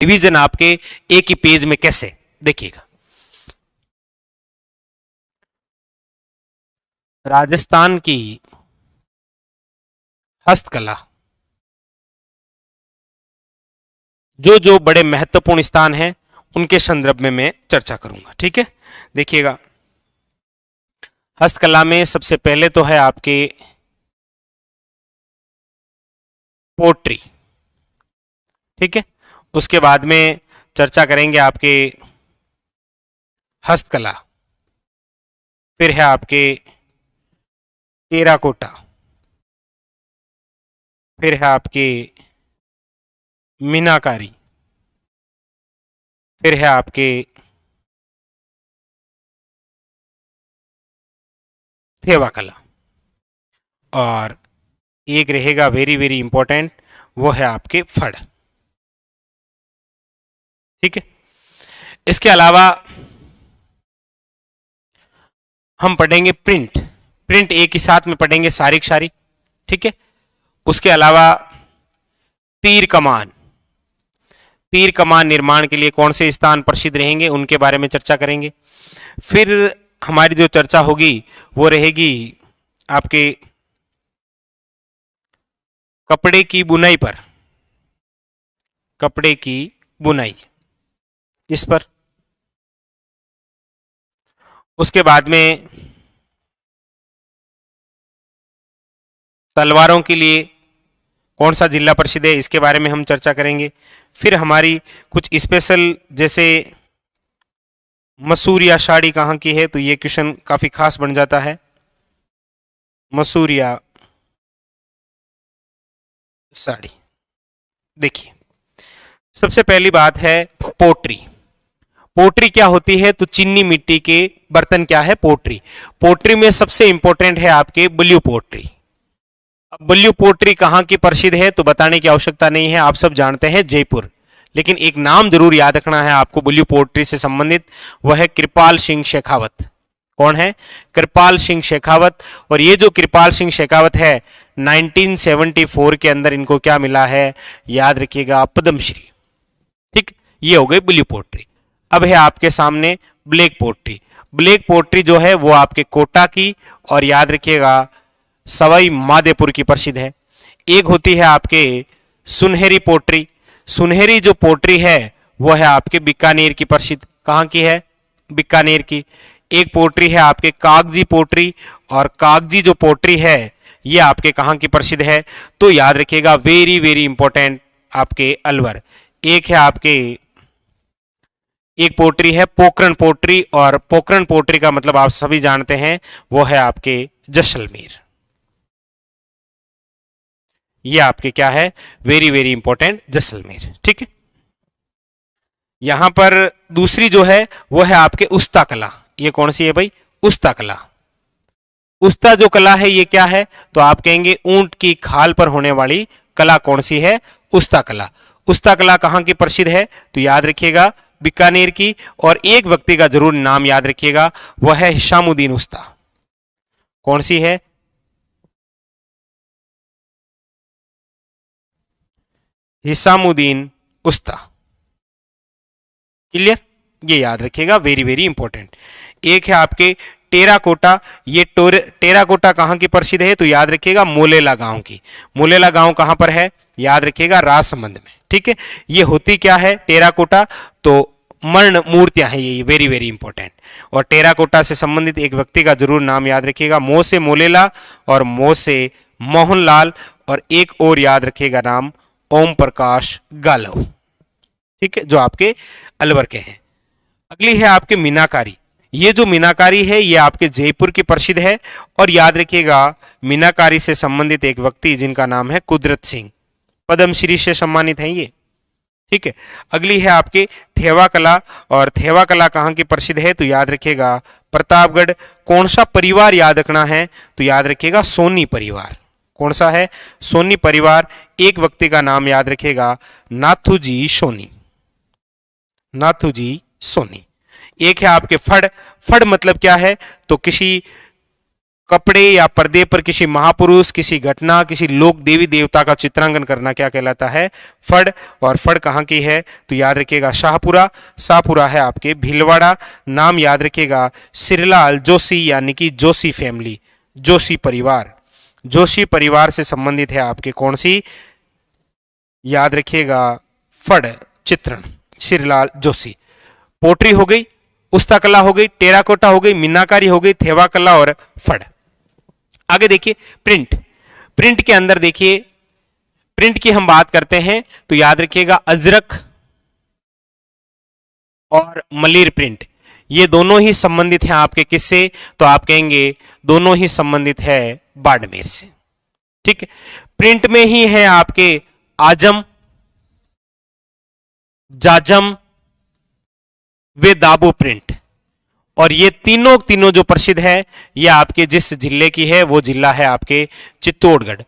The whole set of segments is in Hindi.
डिवीजन आपके एक ही पेज में कैसे, देखिएगा। राजस्थान की हस्तकला, जो जो बड़े महत्वपूर्ण स्थान हैं उनके संदर्भ में मैं चर्चा करूंगा, ठीक है। देखिएगा, हस्तकला में सबसे पहले तो है आपके पोट्री, ठीक है। उसके बाद में चर्चा करेंगे आपके हस्तकला, फिर है आपके टेराकोटा, फिर है आपके मीनाकारी, फिर है आपके थेवा कला, और एक रहेगा वेरी वेरी इंपॉर्टेंट, वो है आपके फड़, ठीक है। इसके अलावा हम पढ़ेंगे प्रिंट, प्रिंट एक ही साथ में पढ़ेंगे सारिक शारी, ठीक है। उसके अलावा तीर कमान, तीर कमान निर्माण के लिए कौन से स्थान प्रसिद्ध रहेंगे उनके बारे में चर्चा करेंगे। फिर हमारी जो चर्चा होगी वो रहेगी आपके कपड़े की बुनाई पर, कपड़े की बुनाई इस पर। उसके बाद में तलवारों के लिए कौन सा जिला प्रसिद्ध है इसके बारे में हम चर्चा करेंगे। फिर हमारी कुछ स्पेशल, जैसे मसूरिया साड़ी कहाँ की है, तो ये क्वेश्चन काफी खास बन जाता है। मसूरिया साड़ी, देखिए सबसे पहली बात है पोट्री। पोट्री क्या होती है, तो चीनी मिट्टी के बर्तन क्या है, पोट्री। पोट्री में सबसे इंपॉर्टेंट है आपके ब्लू पोट्री। अब ब्लू पोट्री कहाँ की प्रसिद्ध है तो बताने की आवश्यकता नहीं है, आप सब जानते हैं जयपुर। लेकिन एक नाम जरूर याद रखना है आपको ब्लू पोट्री से संबंधित, वह है कृपाल सिंह शेखावत। कौन है, कृपाल सिंह शेखावत। और ये जो कृपाल सिंह शेखावत है 1974 के अंदर इनको क्या मिला है, याद रखिएगा, पद्मश्री, ठीक। ये हो गई ब्लू पोट्री। अब है आपके सामने ब्लैक पोट्री। ब्लैक पोट्री जो है वो आपके कोटा की और याद रखिएगा सवाई माधोपुर की प्रसिद्ध है। एक होती है आपके सुनहरी पोट्री। सुनहरी जो पोट्री है वो है आपके बीकानेर की प्रसिद्ध, कहाँ की है, बीकानेर की। एक पोट्री है आपके कागजी पोट्री, और कागजी जो पोट्री है ये आपके कहाँ की प्रसिद्ध है, तो याद रखिएगा वेरी वेरी इंपॉर्टेंट आपके अलवर। एक है आपके, एक पोट्री है पोखरण पोट्री, और पोखरण पोट्री का मतलब आप सभी जानते हैं वो है आपके जैसलमेर। ये आपके क्या है, वेरी वेरी इंपॉर्टेंट, जैसलमेर, ठीक है। यहां पर दूसरी जो है वो है आपके उस्ता कला। ये कौन सी है भाई, उस्ता कला। उस्ता जो कला है ये क्या है, तो आप कहेंगे ऊंट की खाल पर होने वाली कला कौन सी है, उस्ता कला। उस्ता कला कहाँ की प्रसिद्ध है, तो याद रखिएगा बीकानेर की। और एक व्यक्ति का जरूर नाम याद रखिएगा, वह है हिशामुद्दीन उस्ता। कौन सी है, हिसामुद्दीन उस्ता, क्लियर, ये याद रखिएगा, वेरी वेरी इंपॉर्टेंट। एक है आपके टेराकोटा। ये टेराकोटा कहाँ की प्रसिद्ध है, तो याद रखिएगा मोलेला गांव की। मोलेला गांव कहाँ पर है, याद रखिएगा राजसमंद में, ठीक है। ये होती क्या है टेराकोटा, तो मर्ण मूर्तियां हैं ये, वेरी वेरी इंपॉर्टेंट। और टेराकोटा से संबंधित एक व्यक्ति का जरूर नाम याद रखिएगा, मो से मोलेला और मो से मोहनलाल, और एक और याद रखिएगा नाम ओम प्रकाश गालव, ठीक है, जो आपके अलवर के हैं। अगली है आपके मीनाकारी। ये जो मीनाकारी है ये आपके जयपुर की प्रसिद्ध है, और याद रखिएगा मीनाकारी से संबंधित एक व्यक्ति जिनका नाम है कुदरत सिंह, पद्मश्री से सम्मानित हैं ये, ठीक है। अगली है आपके थेवा कला। और थेवा कला कहाँ की प्रसिद्ध है, तो याद रखिएगा प्रतापगढ़। कौन सा परिवार याद रखना है, तो याद रखिएगा सोनी परिवार। कौन सा है, सोनी परिवार। एक व्यक्ति का नाम याद रखिएगा नाथूजी सोनी, नाथूजी सोनी। एक है आपके फड़। फड़ मतलब क्या है, तो किसी कपड़े या पर्दे पर किसी महापुरुष, किसी घटना, किसी लोक देवी देवता का चित्रांकन करना क्या कहलाता है? फड़। और फड़ कहाँ की है? तो याद रखिएगा शाहपुरा। शाहपुरा है आपके भीलवाड़ा। नाम याद रखिएगा सिरलाल जोशी, यानी कि जोशी फैमिली, जोशी परिवार। जोशी परिवार से संबंधित है आपके कौन सी? याद रखिएगा फड़ चित्रण, सिरलाल जोशी। पोट्री हो गई, उस्ता कला हो गई, टेराकोटा हो गई, मीनाकारी हो गई, थेवा कला और फड़। आगे देखिए प्रिंट। प्रिंट के अंदर देखिए, प्रिंट की हम बात करते हैं तो याद रखिएगा अजरक और मलिर प्रिंट, ये दोनों ही संबंधित हैं आपके किससे? तो आप कहेंगे दोनों ही संबंधित है बाड़मेर से। ठीक है। प्रिंट में ही है आपके आजम, जाजम, वे दाबो प्रिंट। और ये तीनों जो प्रसिद्ध है, ये आपके जिस जिले की है वो जिला है आपके चित्तौड़गढ़।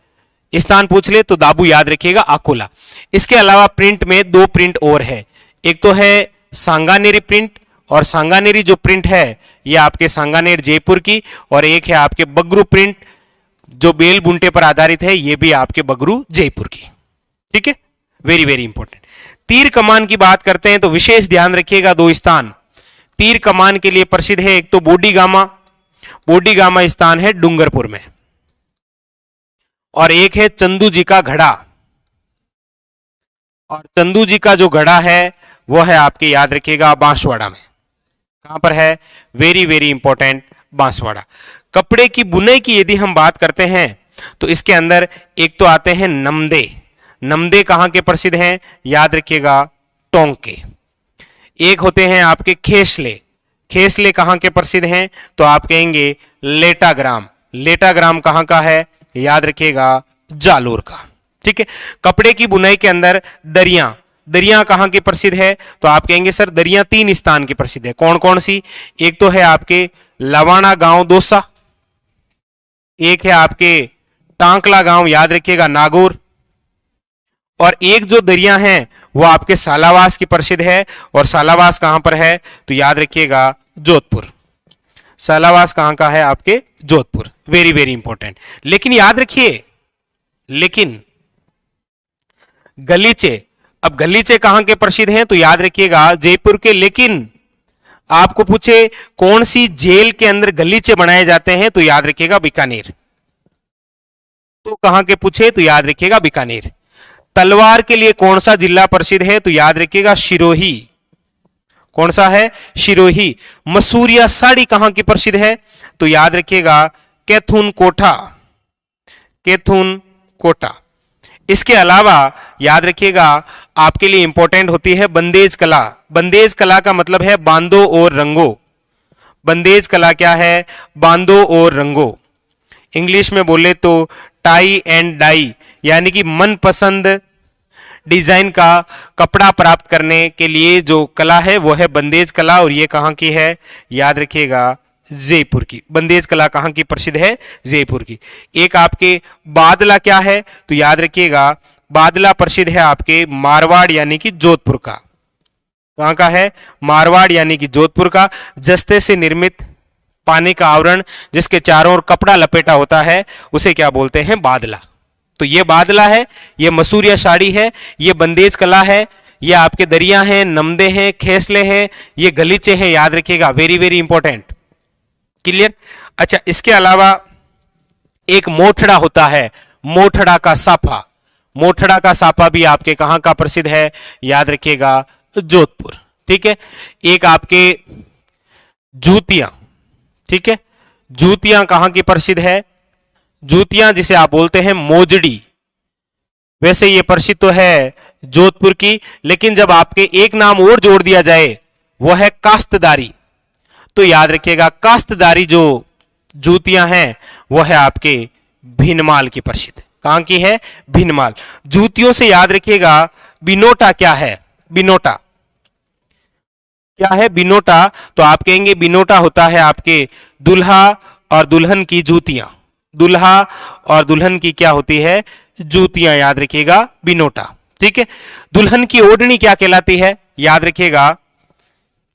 स्थान पूछ ले तो दाबू याद रखिएगा अकोला। इसके अलावा प्रिंट में दो प्रिंट और है, एक तो है सांगानेरी प्रिंट, और सांगानेरी जो प्रिंट है ये आपके सांगानेर जयपुर की, और एक है आपके बगरू प्रिंट जो बेल बुंटे पर आधारित है, ये भी आपके बगरू जयपुर की। ठीक है, वेरी वेरी इंपॉर्टेंट। तीर कमान की बात करते हैं तो विशेष ध्यान रखिएगा दो स्थान तीर कमान के लिए प्रसिद्ध है, एक तो बोडीगामा, बोडीगामा स्थान है डूंगरपुर में, और एक है चंदू जी का घड़ा। और चंदू जी का जो घड़ा है वो है आपके याद रखिएगा बांसवाड़ा में। कहां पर है? Very very important, Banswara. कपड़े की बुनाई की यदि हम बात करते हैं तो इसके अंदर एक तो आते हैं नमदे। नमदे कहां के प्रसिद्ध हैं? याद रखिएगा टोंक के। एक होते हैं आपके खेसले। खेसले कहां के प्रसिद्ध हैं? तो आप कहेंगे लेटाग्राम। लेटाग्राम कहां का है? याद रखिएगा जालोर का। ठीक है। कपड़े की बुनाई के अंदर दरिया, दरिया कहां की प्रसिद्ध है? तो आप कहेंगे सर दरिया तीन स्थान की प्रसिद्ध है। कौन कौन सी? एक तो है आपके लवाना गांव दौसा, एक है आपके टांकला गांव याद रखिएगा नागौर, और एक जो दरिया है वो आपके सालावास की प्रसिद्ध है। और सालावास कहां पर है? तो याद रखिएगा जोधपुर। सालावास कहां का है? आपके जोधपुर। Very very important. लेकिन याद रखिए, लेकिन गलीचे, अब गलीचे कहां के प्रसिद्ध हैं? तो याद रखिएगा जयपुर के। लेकिन आपको पूछे कौन सी जेल के अंदर गलीचे बनाए जाते हैं? तो याद रखिएगा बीकानेर। तो कहां के पूछे? तो याद रखिएगा बीकानेर। तलवार के लिए कौन सा जिला प्रसिद्ध है? तो याद रखिएगा सिरोही। कौन सा है? सिरोही। मसूरिया साड़ी कहां की प्रसिद्ध है? तो याद रखिएगा कैथून कोटा। कैथून कोटा। इसके अलावा याद रखिएगा आपके लिए इंपॉर्टेंट होती है बंदेज कला। बंदेज कला का मतलब है बांधो और रंगो। बंदेज कला क्या है? बांधो और रंगो। इंग्लिश में बोले तो टाई एंड डाई, यानी कि मनपसंद डिजाइन का कपड़ा प्राप्त करने के लिए जो कला है वो है बंदेज कला। और ये कहां की है? याद रखिएगा जयपुर की। बंदेज कला कहां की प्रसिद्ध है? जयपुर की। एक आपके बादला क्या है? तो याद रखिएगा बादला प्रसिद्ध है आपके मारवाड़ यानी कि जोधपुर का। कहां का है? मारवाड़ यानी कि जोधपुर का। जस्ते से निर्मित पानी का आवरण जिसके चारों ओर कपड़ा लपेटा होता है उसे क्या बोलते हैं? बादला। तो ये बादला है, ये मसूरिया साड़ी है, ये बंदेज कला है, ये आपके दरिया हैं, नमदे हैं, खेसले हैं, ये गलीचे हैं। याद रखिएगा, वेरी वेरी इंपॉर्टेंट। क्लियर? अच्छा, इसके अलावा एक मोठड़ा होता है, मोठड़ा का साफा। मोठड़ा का साफा भी आपके कहां का प्रसिद्ध है? याद रखिएगा जोधपुर। ठीक है। एक आपके जूतियां, ठीक है, जूतियां कहां की प्रसिद्ध है? जूतियां जिसे आप बोलते हैं मोजड़ी, वैसे ये प्रसिद्ध तो है जोधपुर की, लेकिन जब आपके एक नाम और जोड़ दिया जाए वो है काश्तदारी, तो याद रखिएगा काश्तदारी जो जूतियां हैं वो है आपके भीनमाल की प्रसिद्ध। कहां की है? भीनमाल। जूतियों से याद रखिएगा बिनोटा क्या है? बिनोटा क्या है? बिनोटा। तो आप कहेंगे बिनोटा होता है आपके दुल्हा और दुल्हन की जूतियां। दुल्हा और दुल्हन की क्या होती है? जूतियां। याद रखिएगा बिनोटा। ठीक है। दुल्हन की ओढ़नी क्या कहलाती है? याद रखिएगा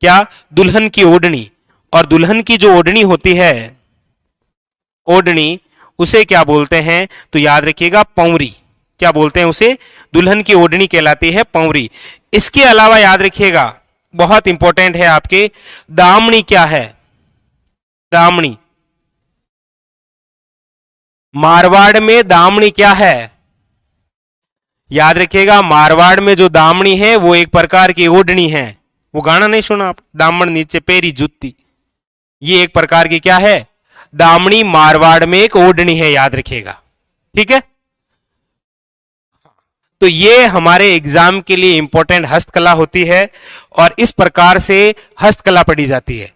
क्या? दुल्हन की ओढ़नी। और दुल्हन की जो ओढ़नी होती है ओढ़नी, उसे क्या बोलते हैं? तो याद रखिएगा पौंरी। क्या बोलते हैं उसे? दुल्हन की ओढ़नी कहलाती है पौंरी। इसके अलावा याद रखिएगा, बहुत इंपॉर्टेंट है आपके, दामनी क्या है? दामनी, मारवाड़ में दामनी क्या है? याद रखिएगा, मारवाड़ में जो दामनी है वो एक प्रकार की ओढ़नी है। वो गाना नहीं सुना आप, दामन नीचे पेरी जूती? ये एक प्रकार की क्या है? दामनी मारवाड़ में एक ओढ़नी है, याद रखिएगा। ठीक है, तो ये हमारे एग्जाम के लिए इंपॉर्टेंट हस्तकला होती है और इस प्रकार से हस्तकला पढ़ी जाती है।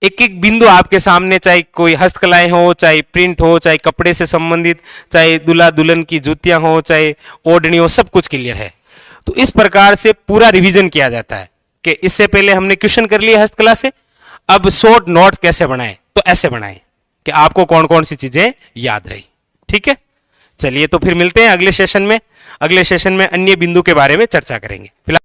एक एक बिंदु आपके सामने, चाहे कोई हस्तकलाएं हो, चाहे प्रिंट हो, चाहे कपड़े से संबंधित, चाहे दूल्हा दुल्हन की जूतियां हो, चाहे ओढ़नी हो, सब कुछ क्लियर है। तो इस प्रकार से पूरा रिवीजन किया जाता है कि इससे पहले हमने क्वेश्चन कर लिए हस्तकला से, अब शॉर्ट नोट कैसे बनाएं? तो ऐसे बनाएं कि आपको कौन कौन सी चीजें याद रही। ठीक है, चलिए तो फिर मिलते हैं अगले सेशन में। अगले सेशन में अन्य बिंदु के बारे में चर्चा करेंगे। फिलहाल